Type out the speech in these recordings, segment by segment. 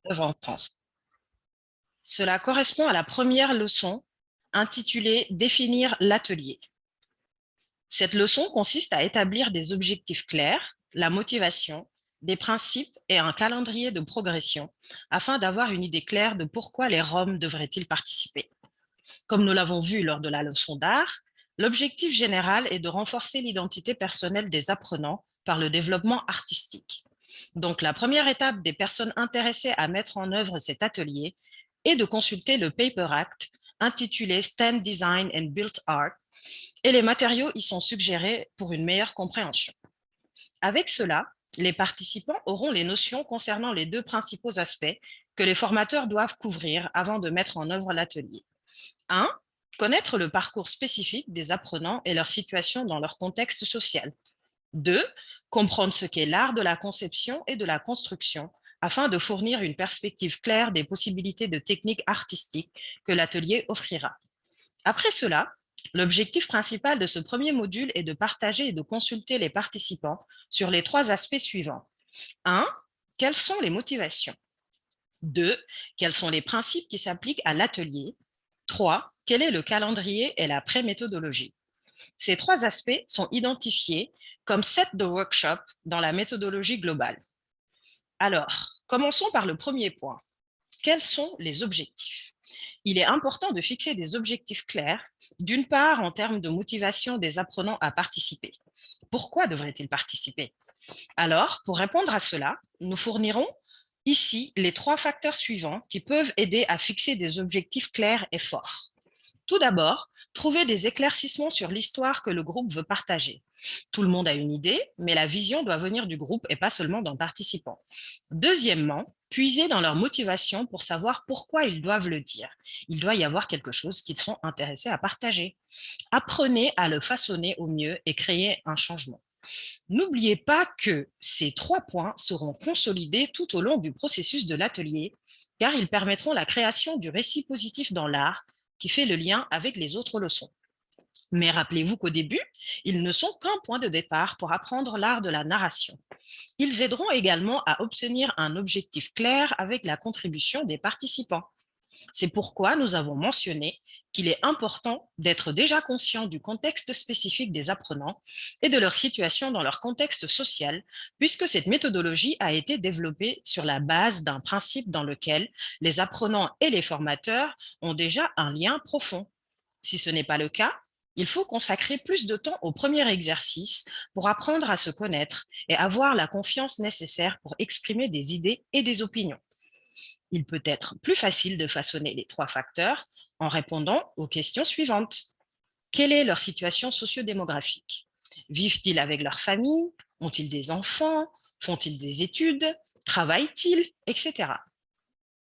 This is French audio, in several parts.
œuvre en France. Cela correspond à la première leçon intitulée Définir l'atelier. Cette leçon consiste à établir des objectifs clairs, la motivation, des principes et un calendrier de progression afin d'avoir une idée claire de pourquoi les Roms devraient-ils participer. Comme nous l'avons vu lors de la leçon d'art, l'objectif général est de renforcer l'identité personnelle des apprenants par le développement artistique. Donc, la première étape des personnes intéressées à mettre en œuvre cet atelier est de consulter le Paper Act intitulé Stand Design and Built Art et les matériaux y sont suggérés pour une meilleure compréhension. Avec cela, les participants auront les notions concernant les deux principaux aspects que les formateurs doivent couvrir avant de mettre en œuvre l'atelier. 1. Connaître le parcours spécifique des apprenants et leur situation dans leur contexte social. 2. Comprendre ce qu'est l'art de la conception et de la construction afin de fournir une perspective claire des possibilités de techniques artistiques que l'atelier offrira. Après cela, l'objectif principal de ce premier module est de partager et de consulter les participants sur les trois aspects suivants. 1. Quelles sont les motivations? 2. Quels sont les principes qui s'appliquent à l'atelier? 3. Quel est le calendrier et la pré-méthodologie? Ces trois aspects sont identifiés comme set de workshop dans la méthodologie globale. Alors, commençons par le premier point. Quels sont les objectifs? Il est important de fixer des objectifs clairs, d'une part en termes de motivation des apprenants à participer. Pourquoi devraient-ils participer? Alors, pour répondre à cela, nous fournirons ici les trois facteurs suivants qui peuvent aider à fixer des objectifs clairs et forts. Tout d'abord, trouver des éclaircissements sur l'histoire que le groupe veut partager. Tout le monde a une idée, mais la vision doit venir du groupe et pas seulement d'un participant. Deuxièmement, puiser dans leur motivation pour savoir pourquoi ils doivent le dire. Il doit y avoir quelque chose qu'ils sont intéressés à partager. Apprenez à le façonner au mieux et créer un changement. N'oubliez pas que ces trois points seront consolidés tout au long du processus de l'atelier, car ils permettront la création du récit positif dans l'art qui fait le lien avec les autres leçons. Mais rappelez-vous qu'au début, ils ne sont qu'un point de départ pour apprendre l'art de la narration. Ils aideront également à obtenir un objectif clair avec la contribution des participants. C'est pourquoi nous avons mentionné qu'il est important d'être déjà conscient du contexte spécifique des apprenants et de leur situation dans leur contexte social, puisque cette méthodologie a été développée sur la base d'un principe dans lequel les apprenants et les formateurs ont déjà un lien profond. Si ce n'est pas le cas, il faut consacrer plus de temps au premier exercice pour apprendre à se connaître et avoir la confiance nécessaire pour exprimer des idées et des opinions. Il peut être plus facile de façonner les trois facteurs en répondant aux questions suivantes. Quelle est leur situation socio-démographique? Vivent-ils avec leur famille? Ont-ils des enfants? Font-ils des études? Travaillent-ils? Etc.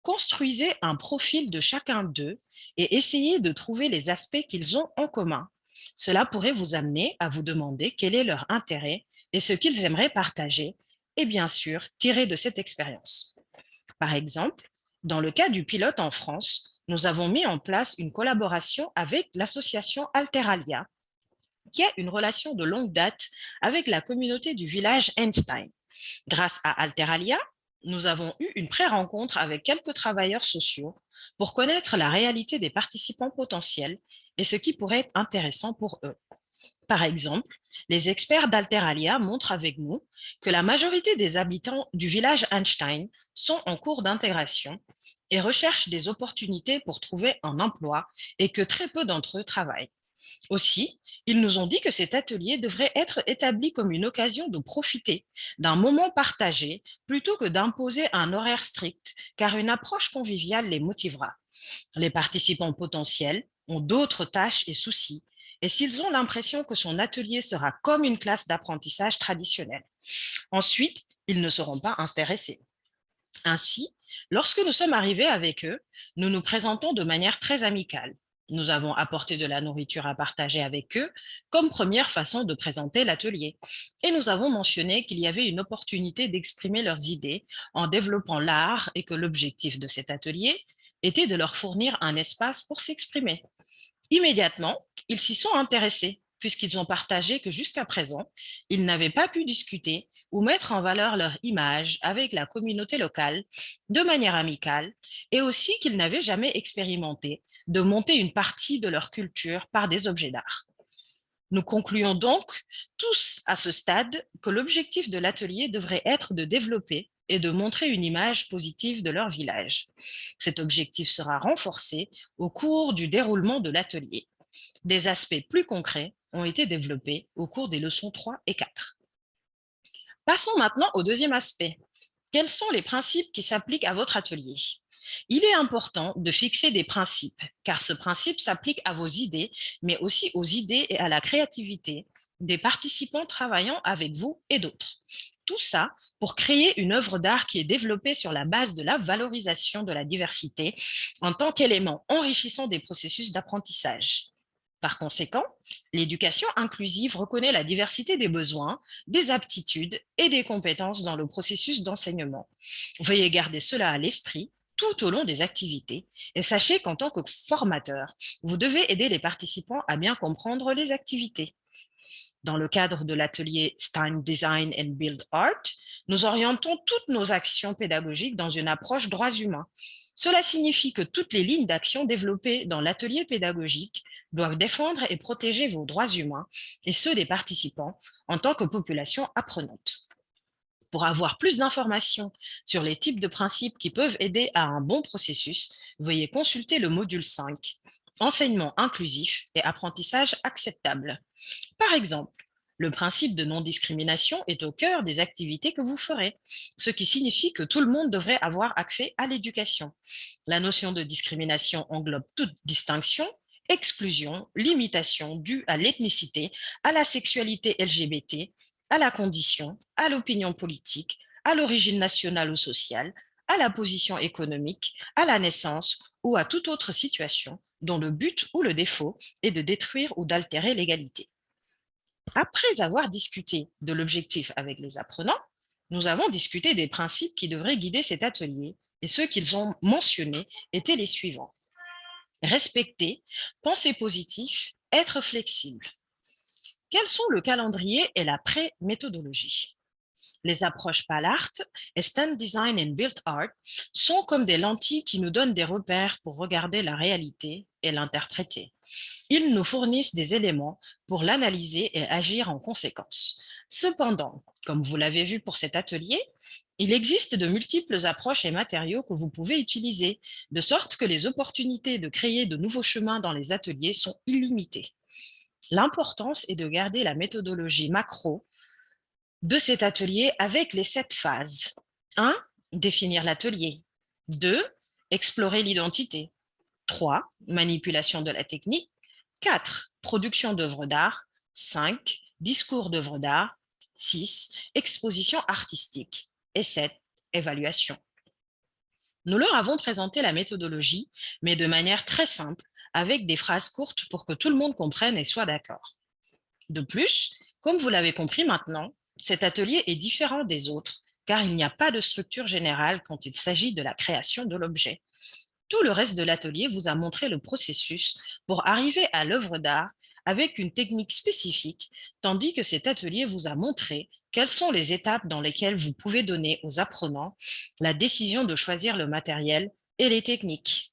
Construisez un profil de chacun d'eux et essayez de trouver les aspects qu'ils ont en commun. Cela pourrait vous amener à vous demander quel est leur intérêt et ce qu'ils aimeraient partager et bien sûr tirer de cette expérience. Par exemple, dans le cas du pilote en France, nous avons mis en place une collaboration avec l'association Alteralia, qui a une relation de longue date avec la communauté du village Einstein. Grâce à Alteralia, nous avons eu une pré-rencontre avec quelques travailleurs sociaux pour connaître la réalité des participants potentiels et ce qui pourrait être intéressant pour eux. Par exemple, les experts d'Alteralia montrent avec nous que la majorité des habitants du village Einstein sont en cours d'intégration et recherchent des opportunités pour trouver un emploi et que très peu d'entre eux travaillent. Aussi, ils nous ont dit que cet atelier devrait être établi comme une occasion de profiter d'un moment partagé plutôt que d'imposer un horaire strict, car une approche conviviale les motivera. Les participants potentiels ont d'autres tâches et soucis, et s'ils ont l'impression que son atelier sera comme une classe d'apprentissage traditionnelle. Ensuite, ils ne seront pas intéressés. Ainsi, lorsque nous sommes arrivés avec eux, nous nous présentons de manière très amicale. Nous avons apporté de la nourriture à partager avec eux comme première façon de présenter l'atelier. Et nous avons mentionné qu'il y avait une opportunité d'exprimer leurs idées en développant l'art et que l'objectif de cet atelier était de leur fournir un espace pour s'exprimer. Immédiatement, ils s'y sont intéressés puisqu'ils ont partagé que jusqu'à présent, ils n'avaient pas pu discuter ou mettre en valeur leur image avec la communauté locale de manière amicale, et aussi qu'ils n'avaient jamais expérimenté de monter une partie de leur culture par des objets d'art. Nous concluons donc tous à ce stade que l'objectif de l'atelier devrait être de développer et de montrer une image positive de leur village. Cet objectif sera renforcé au cours du déroulement de l'atelier. Des aspects plus concrets ont été développés au cours des leçons 3 et 4. Passons maintenant au deuxième aspect. Quels sont les principes qui s'appliquent à votre atelier? Il est important de fixer des principes, car ce principe s'applique à vos idées, mais aussi aux idées et à la créativité des participants travaillant avec vous et d'autres. Tout ça pour créer une œuvre d'art qui est développée sur la base de la valorisation de la diversité en tant qu'élément enrichissant des processus d'apprentissage. Par conséquent, l'éducation inclusive reconnaît la diversité des besoins, des aptitudes et des compétences dans le processus d'enseignement. Veuillez garder cela à l'esprit tout au long des activités et sachez qu'en tant que formateur, vous devez aider les participants à bien comprendre les activités. Dans le cadre de l'atelier Stein Design and Build Art, nous orientons toutes nos actions pédagogiques dans une approche droits humains. Cela signifie que toutes les lignes d'action développées dans l'atelier pédagogique doivent défendre et protéger vos droits humains et ceux des participants en tant que population apprenante. Pour avoir plus d'informations sur les types de principes qui peuvent aider à un bon processus, veuillez consulter le module 5, Enseignement inclusif et apprentissage acceptable. Par exemple, le principe de non-discrimination est au cœur des activités que vous ferez, ce qui signifie que tout le monde devrait avoir accès à l'éducation. La notion de discrimination englobe toute distinction, exclusion, limitation due à l'ethnicité, à la sexualité LGBT, à la condition, à l'opinion politique, à l'origine nationale ou sociale, à la position économique, à la naissance ou à toute autre situation dont le but ou le défaut est de détruire ou d'altérer l'égalité. Après avoir discuté de l'objectif avec les apprenants, nous avons discuté des principes qui devraient guider cet atelier et ceux qu'ils ont mentionnés étaient les suivants. Respecter, penser positif, être flexible. Quels sont le calendrier et la pré-méthodologie? Les approches PALART et Stand Design and Build Art sont comme des lentilles qui nous donnent des repères pour regarder la réalité et l'interpréter. Ils nous fournissent des éléments pour l'analyser et agir en conséquence. Cependant, comme vous l'avez vu pour cet atelier, il existe de multiples approches et matériaux que vous pouvez utiliser, de sorte que les opportunités de créer de nouveaux chemins dans les ateliers sont illimitées. L'importance est de garder la méthodologie macro de cet atelier avec les 7 phases. 1. Définir l'atelier. 2. Explorer l'identité. 3. Manipulation de la technique. 4. Production d'œuvres d'art. 5. Discours d'œuvres d'art. 6. Exposition artistique. Et 7. Évaluation. Nous leur avons présenté la méthodologie, mais de manière très simple, avec des phrases courtes pour que tout le monde comprenne et soit d'accord. De plus, comme vous l'avez compris maintenant, cet atelier est différent des autres, car il n'y a pas de structure générale quand il s'agit de la création de l'objet. Tout le reste de l'atelier vous a montré le processus pour arriver à l'œuvre d'art avec une technique spécifique, tandis que cet atelier vous a montré quelles sont les étapes dans lesquelles vous pouvez donner aux apprenants la décision de choisir le matériel et les techniques.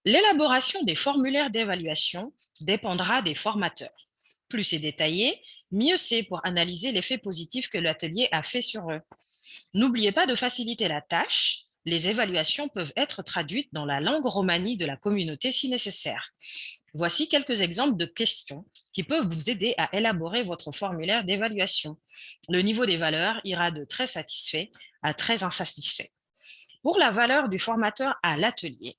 L'élaboration des formulaires d'évaluation dépendra des formateurs. Plus c'est détaillé, mieux c'est pour analyser l'effet positif que l'atelier a fait sur eux. N'oubliez pas de faciliter la tâche. Les évaluations peuvent être traduites dans la langue romani de la communauté si nécessaire. Voici quelques exemples de questions qui peuvent vous aider à élaborer votre formulaire d'évaluation. Le niveau des valeurs ira de très satisfait à très insatisfait. Pour la valeur du formateur à l'atelier,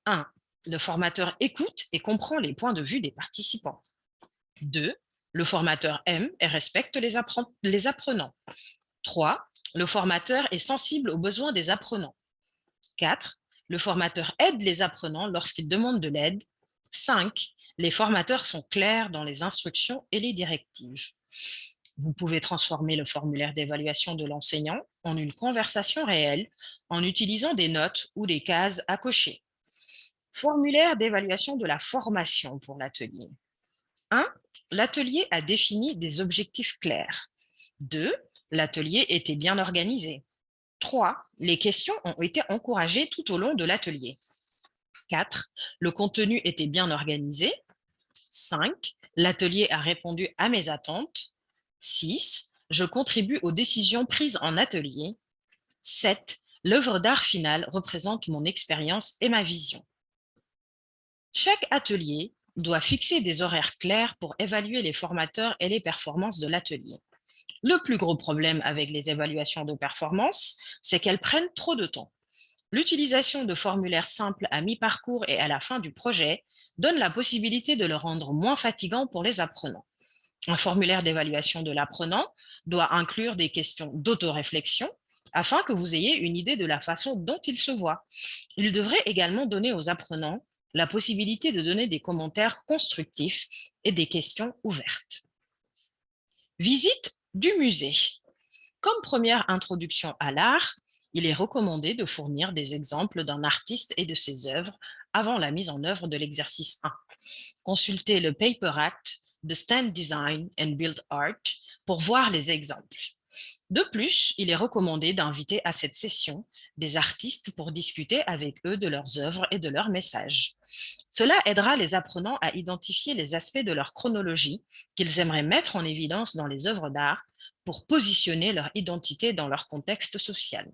1. Le formateur écoute et comprend les points de vue des participants. 2. Le formateur aime et respecte les apprenants. 3. Le formateur est sensible aux besoins des apprenants. 4. Le formateur aide les apprenants lorsqu'ils demandent de l'aide. 5. Les formateurs sont clairs dans les instructions et les directives. Vous pouvez transformer le formulaire d'évaluation de l'enseignant en une conversation réelle en utilisant des notes ou des cases à cocher. Formulaire d'évaluation de la formation pour l'atelier. 1. L'atelier a défini des objectifs clairs. 2. L'atelier était bien organisé. 3. Les questions ont été encouragées tout au long de l'atelier. 4. Le contenu était bien organisé. 5. L'atelier a répondu à mes attentes. 6. Je contribue aux décisions prises en atelier. 7. L'œuvre d'art finale représente mon expérience et ma vision. Chaque atelier doit fixer des horaires clairs pour évaluer les formateurs et les performances de l'atelier. Le plus gros problème avec les évaluations de performance, c'est qu'elles prennent trop de temps. L'utilisation de formulaires simples à mi-parcours et à la fin du projet donne la possibilité de le rendre moins fatigant pour les apprenants. Un formulaire d'évaluation de l'apprenant doit inclure des questions d'autoréflexion afin que vous ayez une idée de la façon dont il se voit. Il devrait également donner aux apprenants la possibilité de donner des commentaires constructifs et des questions ouvertes. Visite du musée. Comme première introduction à l'art, il est recommandé de fournir des exemples d'un artiste et de ses œuvres avant la mise en œuvre de l'exercice 1. Consultez le Paper Act de Stand Design and Build Art pour voir les exemples. De plus, il est recommandé d'inviter à cette session des artistes pour discuter avec eux de leurs œuvres et de leurs messages. Cela aidera les apprenants à identifier les aspects de leur chronologie qu'ils aimeraient mettre en évidence dans les œuvres d'art pour positionner leur identité dans leur contexte social.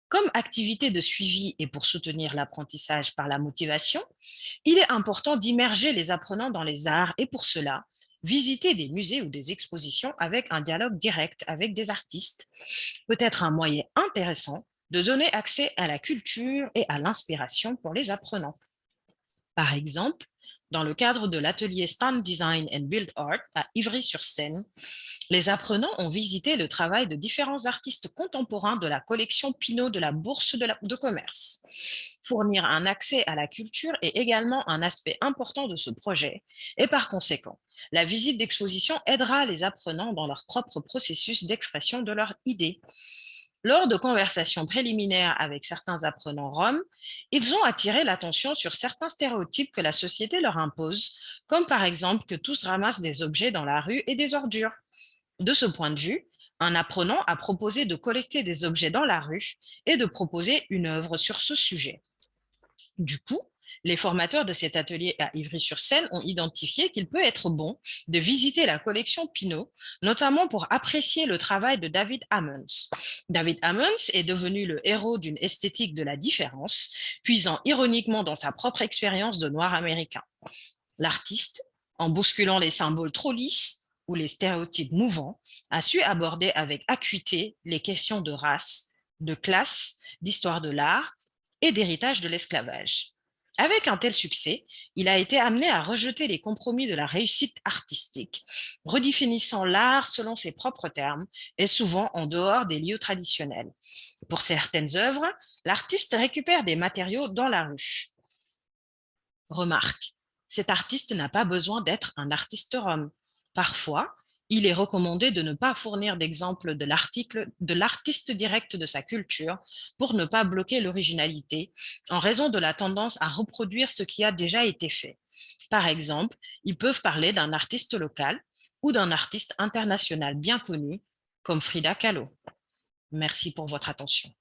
Comme activité de suivi et pour soutenir l'apprentissage par la motivation, il est important d'immerger les apprenants dans les arts et pour cela, visiter des musées ou des expositions avec un dialogue direct avec des artistes peut être un moyen intéressant de donner accès à la culture et à l'inspiration pour les apprenants. Par exemple, dans le cadre de l'atelier Stand Design and Build Art à Ivry-sur-Seine, les apprenants ont visité le travail de différents artistes contemporains de la collection Pinault de la Bourse de commerce. Fournir un accès à la culture est également un aspect important de ce projet et par conséquent, la visite d'exposition aidera les apprenants dans leur propre processus d'expression de leurs idées. Lors de conversations préliminaires avec certains apprenants roms, ils ont attiré l'attention sur certains stéréotypes que la société leur impose, comme par exemple que tous ramassent des objets dans la rue et des ordures. De ce point de vue, un apprenant a proposé de collecter des objets dans la rue et de proposer une œuvre sur ce sujet. Du coup, les formateurs de cet atelier à Ivry-sur-Seine ont identifié qu'il peut être bon de visiter la collection Pinault, notamment pour apprécier le travail de David Hammons. David Hammons est devenu le héros d'une esthétique de la différence, puisant ironiquement dans sa propre expérience de noir américain. L'artiste, en bousculant les symboles trop lisses ou les stéréotypes mouvants, a su aborder avec acuité les questions de race, de classe, d'histoire de l'art et d'héritage de l'esclavage. Avec un tel succès, il a été amené à rejeter les compromis de la réussite artistique, redéfinissant l'art selon ses propres termes et souvent en dehors des lieux traditionnels. Pour certaines œuvres, l'artiste récupère des matériaux dans la rue. Remarque, cet artiste n'a pas besoin d'être un artiste rom. Parfois, il est recommandé de ne pas fournir d'exemple de l'artiste direct de sa culture pour ne pas bloquer l'originalité en raison de la tendance à reproduire ce qui a déjà été fait. Par exemple, ils peuvent parler d'un artiste local ou d'un artiste international bien connu comme Frida Kahlo. Merci pour votre attention.